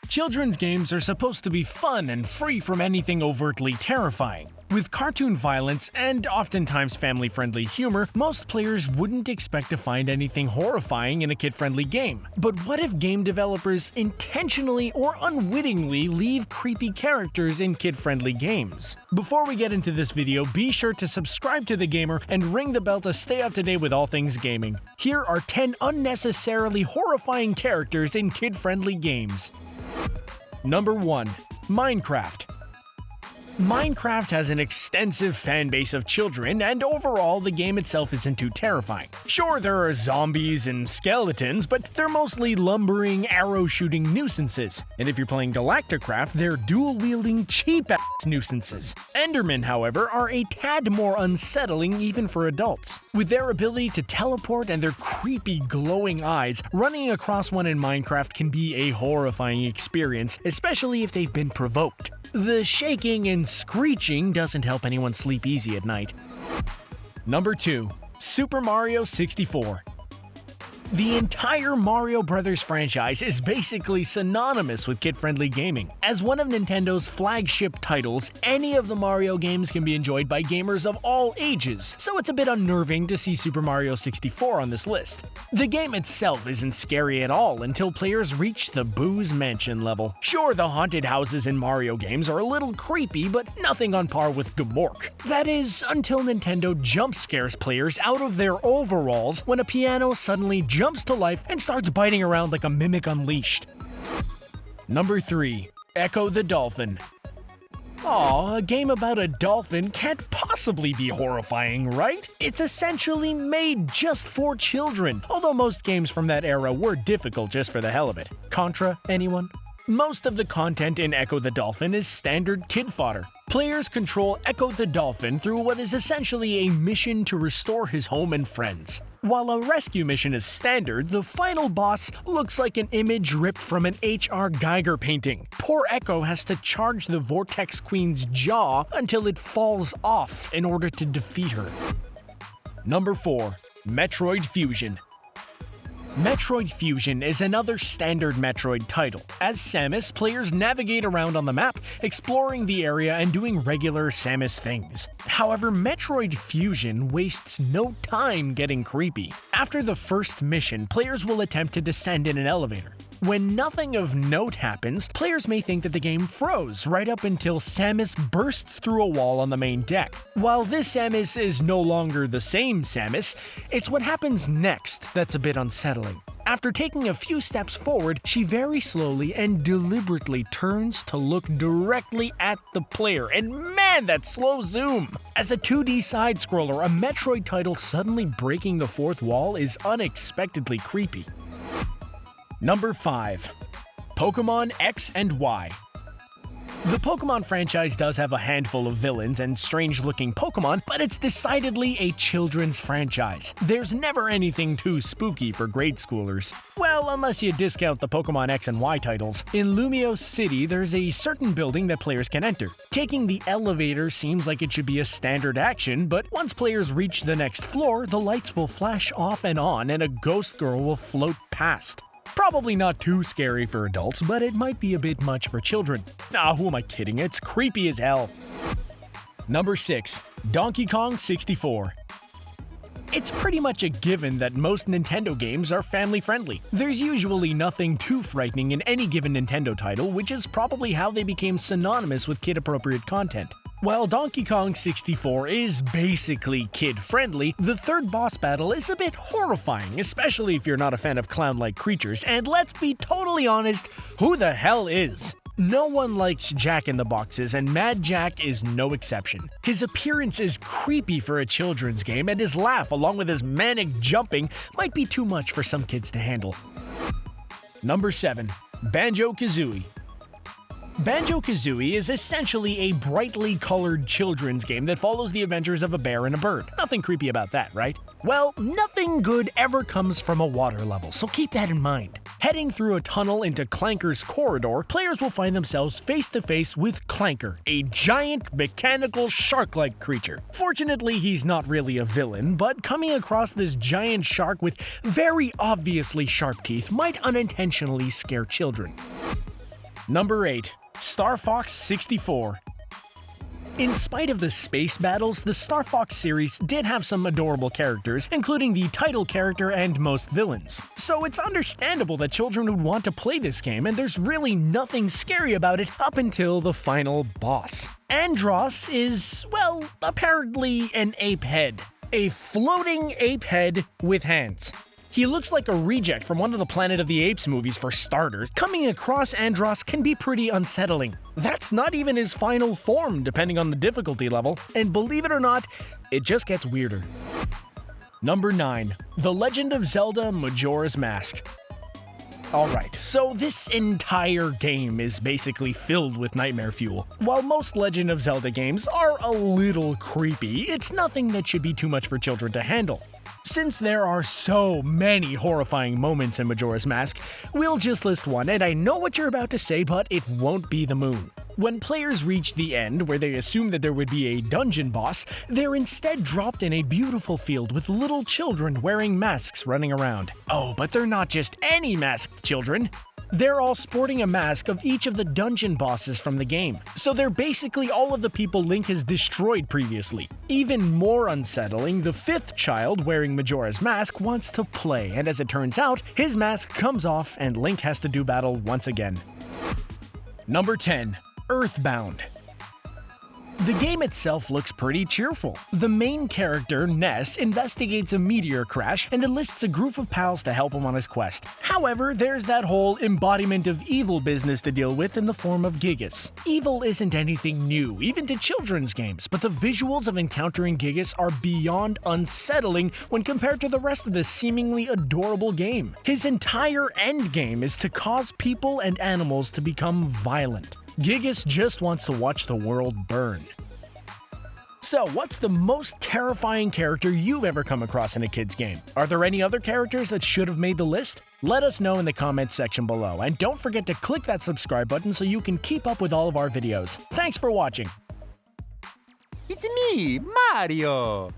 Children's games are supposed to be fun and free from anything overtly terrifying. With cartoon violence and oftentimes family-friendly humor, most players wouldn't expect to find anything horrifying in a kid-friendly game. But what if game developers intentionally or unwittingly leave creepy characters in kid-friendly games? Before we get into this video, be sure to subscribe to The Gamer and ring the bell to stay up to date with all things gaming. Here are 10 unnecessarily horrifying characters in kid-friendly games. Number 1. Minecraft. Minecraft has an extensive fanbase of children, and overall the game itself isn't too terrifying. Sure, there are zombies and skeletons, but they're mostly lumbering, arrow-shooting nuisances. And if you're playing Galacticraft, they're dual-wielding, cheap-ass nuisances. Endermen, however, are a tad more unsettling even for adults. With their ability to teleport and their creepy glowing eyes, running across one in Minecraft can be a horrifying experience, especially if they've been provoked. The shaking and screeching doesn't help anyone sleep easy at night. Number 2. Super Mario 64. The entire Mario Bros. Franchise is basically synonymous with kid-friendly gaming. As one of Nintendo's flagship titles, any of the Mario games can be enjoyed by gamers of all ages, so it's a bit unnerving to see Super Mario 64 on this list. The game itself isn't scary at all until players reach the Boo's Mansion level. Sure, the haunted houses in Mario games are a little creepy, but nothing on par with Gmork. That is, until Nintendo jump scares players out of their overalls when a piano suddenly jumps to life and starts biting around like a mimic unleashed. Number 3. ECCO the Dolphin. Aw, a game about a dolphin can't possibly be horrifying, right? It's essentially made just for children, although most games from that era were difficult just for the hell of it. Contra, anyone? Most of the content in ECCO the Dolphin is standard kid fodder. Players control ECCO the Dolphin through what is essentially a mission to restore his home and friends. While a rescue mission is standard, the final boss looks like an image ripped from an H.R. Geiger painting. Poor ECCO has to charge the Vortex Queen's jaw until it falls off in order to defeat her. Number 4. Metroid Fusion. Metroid Fusion is another standard Metroid title. As Samus, players navigate around on the map, exploring the area and doing regular Samus things. However, Metroid Fusion wastes no time getting creepy. After the first mission, players will attempt to descend in an elevator. When nothing of note happens, players may think that the game froze right up until Samus bursts through a wall on the main deck. While this Samus is no longer the same Samus, it's what happens next that's a bit unsettling. After taking a few steps forward, she very slowly and deliberately turns to look directly at the player, and man, that slow zoom! As a 2D side-scroller, a Metroid title suddenly breaking the fourth wall is unexpectedly creepy. Number 5. Pokemon X and Y. The Pokemon franchise does have a handful of villains and strange-looking Pokemon, but it's decidedly a children's franchise. There's never anything too spooky for grade schoolers. Well, unless you discount the Pokemon X and Y titles. In Lumio City, there's a certain building that players can enter. Taking the elevator seems like it should be a standard action, but once players reach the next floor, the lights will flash off and on and a ghost girl will float past. Probably not too scary for adults, but it might be a bit much for children. Ah, who am I kidding? It's creepy as hell. Number 6. Donkey Kong 64. It's pretty much a given that most Nintendo games are family-friendly. There's usually nothing too frightening in any given Nintendo title, which is probably how they became synonymous with kid-appropriate content. While Donkey Kong 64 is basically kid-friendly, the third boss battle is a bit horrifying, especially if you're not a fan of clown-like creatures, and let's be totally honest, who the hell is? No one likes Jack in the Boxes, and Mad Jack is no exception. His appearance is creepy for a children's game, and his laugh, along with his manic jumping, might be too much for some kids to handle. Number 7. BANJO-KAZOOIE. BANJO-KAZOOIE is essentially a brightly colored children's game that follows the adventures of a bear and a bird. Nothing creepy about that, right? Well, nothing good ever comes from a water level, so keep that in mind. Heading through a tunnel into Clanker's corridor, players will find themselves face to face with Clanker, a giant mechanical shark-like creature. Fortunately, he's not really a villain, but coming across this giant shark with very obviously sharp teeth might unintentionally scare children. Number 8. Star Fox 64. In spite of the space battles, the Star Fox series did have some adorable characters, including the title character and most villains. So it's understandable that children would want to play this game, and there's really nothing scary about it up until the final boss. Andross is, well, apparently an ape head. A floating ape head with hands. He looks like a reject from one of the Planet of the Apes movies for starters. Coming across Andross can be pretty unsettling. That's not even his final form, depending on the difficulty level, and believe it or not, it just gets weirder. Number 9. The Legend of Zelda: Majora's Mask. Alright, so this entire game is basically filled with nightmare fuel. While most Legend of Zelda games are a little creepy, it's nothing that should be too much for children to handle. Since there are so many horrifying moments in Majora's Mask, we'll just list one, and I know what you're about to say, but it won't be the moon. When players reach the end, where they assume that there would be a dungeon boss, they're instead dropped in a beautiful field with little children wearing masks running around. Oh, but they're not just any masked children. They're all sporting a mask of each of the dungeon bosses from the game, so they're basically all of the people Link has destroyed previously. Even more unsettling, the 5th child wearing Majora's Mask wants to play, and as it turns out, his mask comes off and Link has to do battle once again. Number 10. EARTHBOUND. The game itself looks pretty cheerful. The main character, Ness, investigates a meteor crash and enlists a group of pals to help him on his quest. However, there's that whole embodiment of evil business to deal with in the form of Gigas. Evil isn't anything new, even to children's games, but the visuals of encountering Gigas are beyond unsettling when compared to the rest of this seemingly adorable game. His entire endgame is to cause people and animals to become violent. Gigas just wants to watch the world burn. So, what's the most terrifying character you've ever come across in a kid's game? Are there any other characters that should have made the list? Let us know in the comments section below, and don't forget to click that subscribe button so you can keep up with all of our videos. Thanks for watching! It's me, Mario!